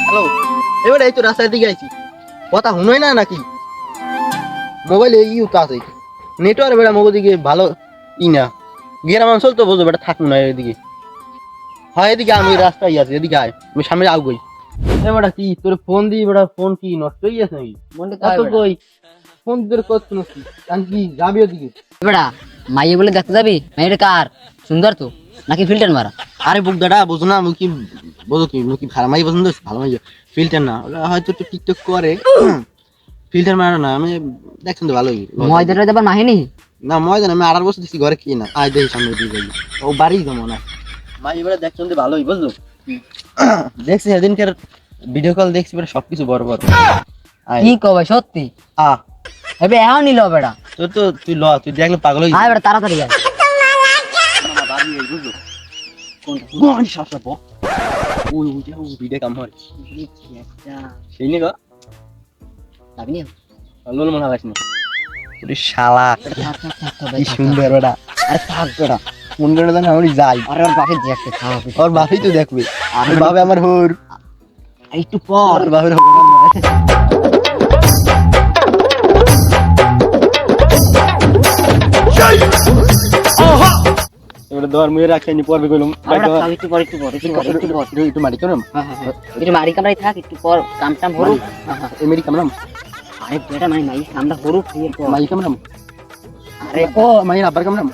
Hello, এবার এই তো রাস্তার দিকে আইছি, কথা শুনোই না নাকি? মোবাইলে ইউ তো আছে, নেটওয়ার্ক বেড়া মোবাইল দিকে ভালো ই না, গ্রাম অঞ্চল তো বুঝো বেটা, থাকুন না এদিকে। হয় এদিকে আমি রাস্তায় আছি, এদিকে আয়, আমি সামনে আগুই। বেটা কি তোর ফোন দিই বেটা, ফোন কি নষ্ট হয়ে গেছে নাকি? এত কই ফোন তোর করছো নাকি? কারণ কি যাবি ওদিকে? বেটা মাইয়ে বলে দেখতে যাবি? মাইয়ের কার সুন্দর তো নাকি ফিল্টার মারা? আরে বুক দাদা বোঝো না, মুখি বোঝো কি, মুখি ভালো মাই পছন্দ, ভালো মাই ফিল্টার না, ওরা হয়তো একটু টিকটক করে, ফিল্টার মারা না। আমি দেখছেন তো ভালোই ময়দাটা আবার মাহিনি না, ময়দান আমি 18 বছর দিচ্ছি ঘরে, কি না আয় দেখি সামনে দিয়ে যাই, ও বাড়ি জমো না মাই এবারে দেখছেন তো ভালোই বুঝলো। দেখছি সেদিনকার ভিডিও কল দেখছি, বেটা সবকিছু বড় বড়। কি কবে সত্যি? এবে এখন নিল বেটা, তোর তো তুই ল, তুই দেখলে পাগল হয়ে আয় বেটা তাড়াতাড়ি আয়। বাড়ি এই বুঝলো কোন শাসা বক ওই ওই ও ভিডিও কাম হয় সেই নি গো যাবি না? লোল মনে হয় না ওরে শালা কি সুন্দর বেটা। আরে থাক বেটা, মন করে না আমি যাই। আরে ওর বাপের দেখতে খাওয়া ওর বাপই তো দেখবে, আর বাবা আমার হোর একটু পর ওর বাপের হোর আমার নয়। এবারে দর মুয়ে রাখাইনি, পড়বে কইলাম একটু পর একটু পর একটু পর একটু পর একটু মারি করম। একটু মারি কামড়াই থাক, একটু পর কাম টাম হরুক। এমেরি কামরাম আরে বেটা মাই কামটা হরুক এরপর। মাই কামরাম, আরে ও মাই আবার কামরাম,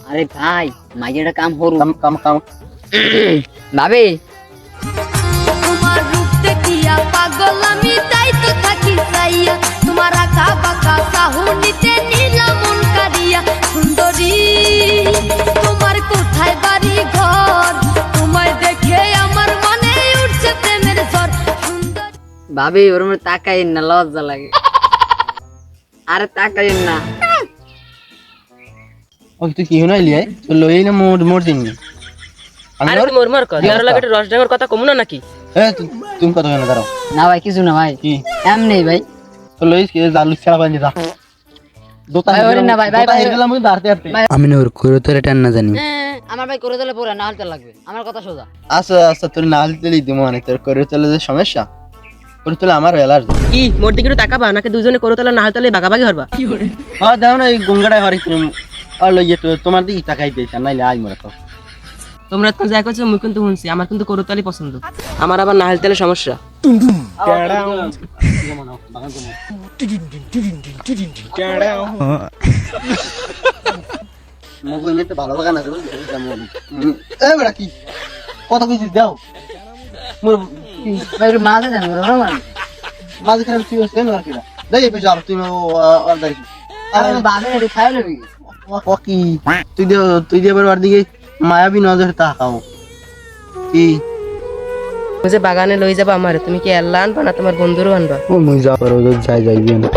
আরে ভাই মাইয়ের কাম হরুক। কাম কাম কাম ভাবি তোমার রূপ দেখিয়া পাগল আমি, তাই তো থাকি চাইয়া তোমার আঁকা বাঁকা চাহনিতে নিলাম মন কারিয়া। সুন্দরী তোমার কোথায় বাড়ি ঘর, তোমায় দেখে আমার মনে উঠছে প্রেমের ঝড়। সুন্দর ভাবি ওর মধ্যে তাকাই না, লজ্জা লাগে। আরে তাকাই না। ও তুই কি হনাইলি আই তো লই না মোর মোর দিন আমি আরে মোর মোর কর ইয়ার লাগে রস ড্রাইভার কথা কমু না নাকি? এ তুমি কত কেন দাঁড়াও না ভাই কিছু না ভাই, কি এমনি ভাই। তো লইস কি জালু ছাড়া বানি যা দোতা ভাই, ওরে না ভাই, ভাই, ভাই। গেলাম আমি দাঁড়তে আরতে। আমি না ওর করে তোরে টান না জানি। আমার ভাই করে দিলে পরে না হালতে লাগবে, আমার কথা সোজা। আচ্ছা আচ্ছা, তোর না দিলি দিমু অনেক, তোর করে তোলে যে সমস্যা, করে তোলে আমার অ্যালার্জি। কি মোর দিকে একটু তাকাবা নাকি দুজনে করো তাহলে না হলে বাগাবাগি হরবা? হ্যাঁ দাও না, এই গঙ্গাটায় হরে তুমি আর লইয়ে তো তোমার দিকে তাকাই দিয়েছ, নাইলে আই মরে তো। তোমরা তো যা করছো মুই কিন্তু শুনছি, আমার কিন্তু করতালি পছন্দ, আমার আবার না হলে সমস্যা। মোবাইল নিতে ভালো লাগা না এ বেটা কি কথা কইছিস দাও মোর ভাই একটু মাঝে যান ওরা মানে। মাঝে খারাপ তুই হচ্ছে না কি না দেই পে যাও তুমি আর দেখি আরে বাদে একটু খাই লবি। ও কি তুই দিয়ে বার দিকে মায়াবী নজর তাকাও কি ওই যে বাগানে লই যাবা আমার, তুমি কি আল্লাহ আনবা না তোমার বন্ধুরও আনবা? ও মুই যা পারো যাই যাইবি না।